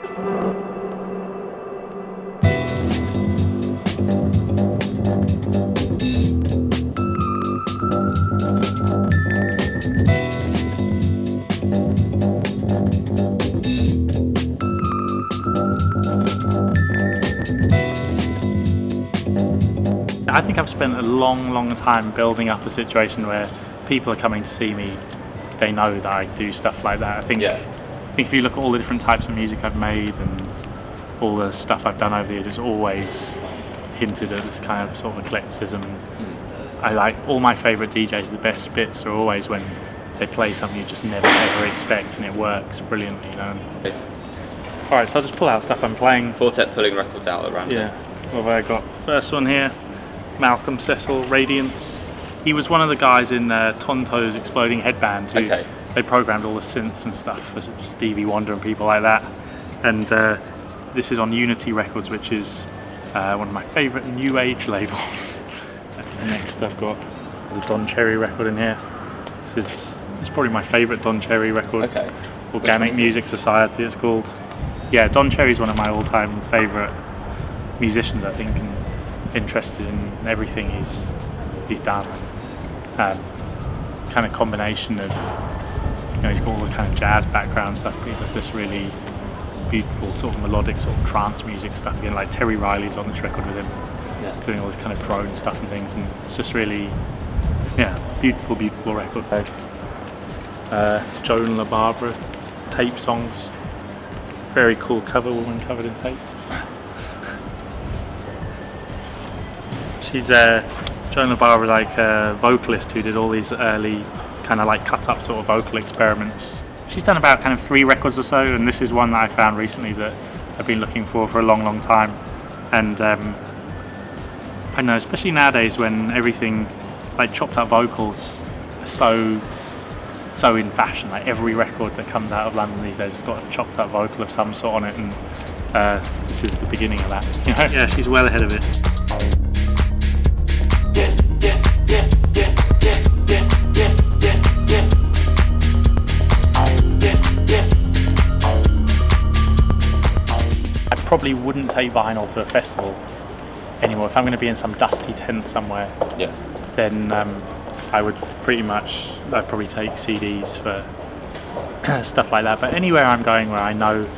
I think I've spent a long time building up a situation where people are coming to see me, they know that I do stuff like that. I think if you look at all the different types of music I've made and all the stuff I've done over the years, it's always hinted at this kind of sort of eclecticism. I like all my favourite DJs, the best bits are always when they play something you just never ever expect and it works brilliantly, you know. Alright, so I'll just pull out stuff I'm playing. Quartet pulling records out at random. Yeah, what have I got? First one here, Malcolm Cecil, Radiance. He was one of the guys in Tonto's Exploding Headband who they programmed all the synths and stuff for Stevie Wonder and people like that. And this is on Unity Records, which is one of my favourite new age labels. Next I've got the Don Cherry record in here. This is probably my favourite Don Cherry record. Organic Music Society it's called. Yeah, Don Cherry's one of my all-time favourite musicians, I think, and interested in everything he's done. Kind of combination of, you know, he's got all the kind of jazz background stuff, but he does this really beautiful sort of melodic sort of trance music stuff. Again, like Terry Riley's on this record with him, doing all this kind of drone stuff and things, and it's just really, beautiful record. Joan LaBarbera, Tape Songs. Very cool cover, woman covered in tape. She's Joan LaBarbera, like a vocalist who did all these early kind of like cut up sort of vocal experiments. She's done about kind of 3 records or so, and this is one that I found recently that I've been looking for a long time. And I know, especially nowadays when everything like chopped up vocals are so in fashion, like every record that comes out of London these days has got a chopped up vocal of some sort on it, and this is the beginning of that. You know? Yeah, she's well ahead of it. I probably wouldn't take vinyl to a festival anymore. If I'm going to be in some dusty tent somewhere, then I would I'd probably take CDs for stuff like that. But anywhere I'm going where I know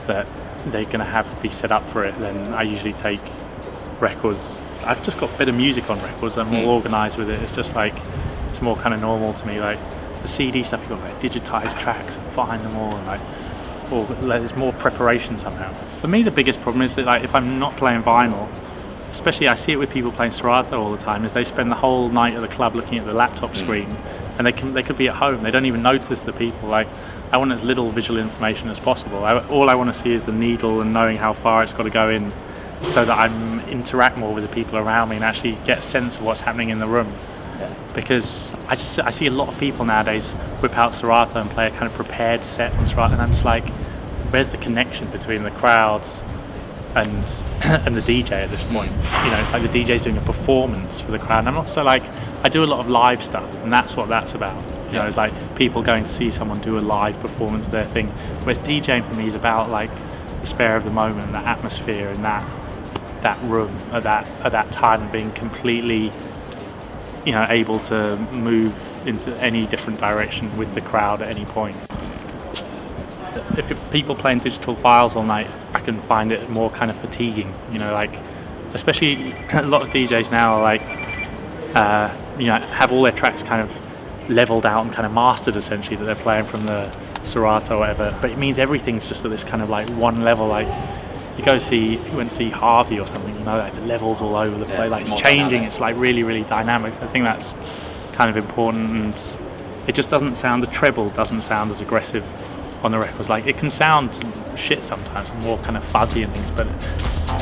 that they're going to be set up for it, then I usually take records. I've just got better music on records. I'm more organised with it. It's just like, it's more kind of normal to me. Like the CD stuff, you've got to like digitise tracks and find them all, and there's more preparation somehow. For me, the biggest problem is that like if I'm not playing vinyl, especially I see it with people playing Serato all the time, is they spend the whole night at the club looking at the laptop screen, and they could be at home. They don't even notice the people. Like, I want as little visual information as possible. All I want to see is the needle and knowing how far it's got to go in, so that I interact more with the people around me and actually get a sense of what's happening in the room. Because I see a lot of people nowadays whip out Serato and play a kind of prepared set on Serato, and I'm just like, where's the connection between the crowds and the DJ at this point? You know, it's like the DJ's doing a performance for the crowd, and I'm also like, I do a lot of live stuff, and that's what that's about. You know, it's like people going to see someone do a live performance of their thing, whereas DJing for me is about like the spare of the moment, and that atmosphere, and that room at that time, and being completely, you know, able to move into any different direction with the crowd at any point. If people playing digital files all night, I can find it more kind of fatiguing, you know, like, especially a lot of DJs now are like, you know, have all their tracks kind of leveled out and kind of mastered essentially, that they're playing from the Serato or whatever, but it means everything's just at this kind of like one level. Like, if you went to see Harvey or something, you know, like the levels all over the place, like it's changing, dynamic. It's like really dynamic. I think that's kind of important, and it just doesn't sound, the treble doesn't sound as aggressive on the records. Like, it can sound shit sometimes, more kind of fuzzy and things, but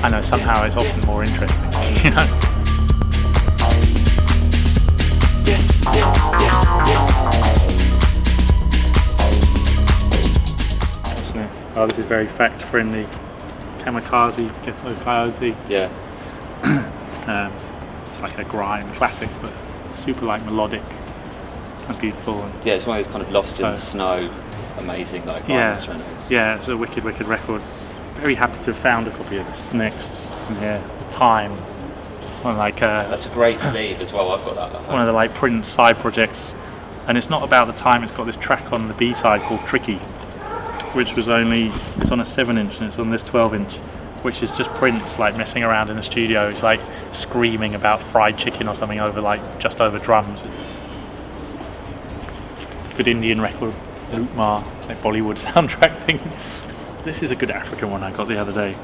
I know somehow it's often more interesting, you know. Oh, this is very fact-friendly. Kamikaze, Ghetto Coyote. It's like a grime classic, but super like melodic and beautiful. And it's one of those kind of lost in the snow amazing like Yeah, vinyl. yeah, it's a wicked record. Very happy to have found a copy of this. Next, in here, Time. On like that's a great sleeve as well. I've got that. One of the like Prince side projects, and it's not about the time. It's got this track on the B side called Tricky, which was it's on a 7-inch and it's on this 12-inch, which is just Prince like messing around in the studio. It's like screaming about fried chicken or something just over drums. Good Indian record, Lootmar, like Bollywood soundtrack thing. This is a good African one I got the other day.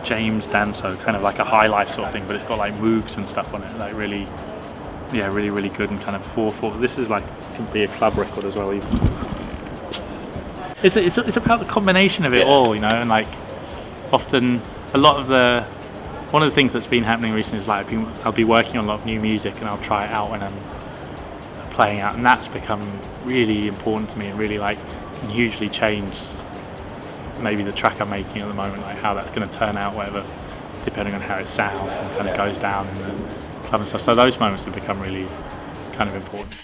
James Danso, kind of like a high life sort of thing, but it's got like moogs and stuff on it, like really good and kind of 4/4. This is like can be a club record as well. Even it's about the combination of it all, you know, and like often one of the things that's been happening recently is like I'll be working on a lot of new music and I'll try it out when I'm playing out, and that's become really important to me and really like can hugely change maybe the track I'm making at the moment, like how that's going to turn out, whatever, depending on how it sounds and kind of goes down in the club and stuff. So those moments have become really kind of important.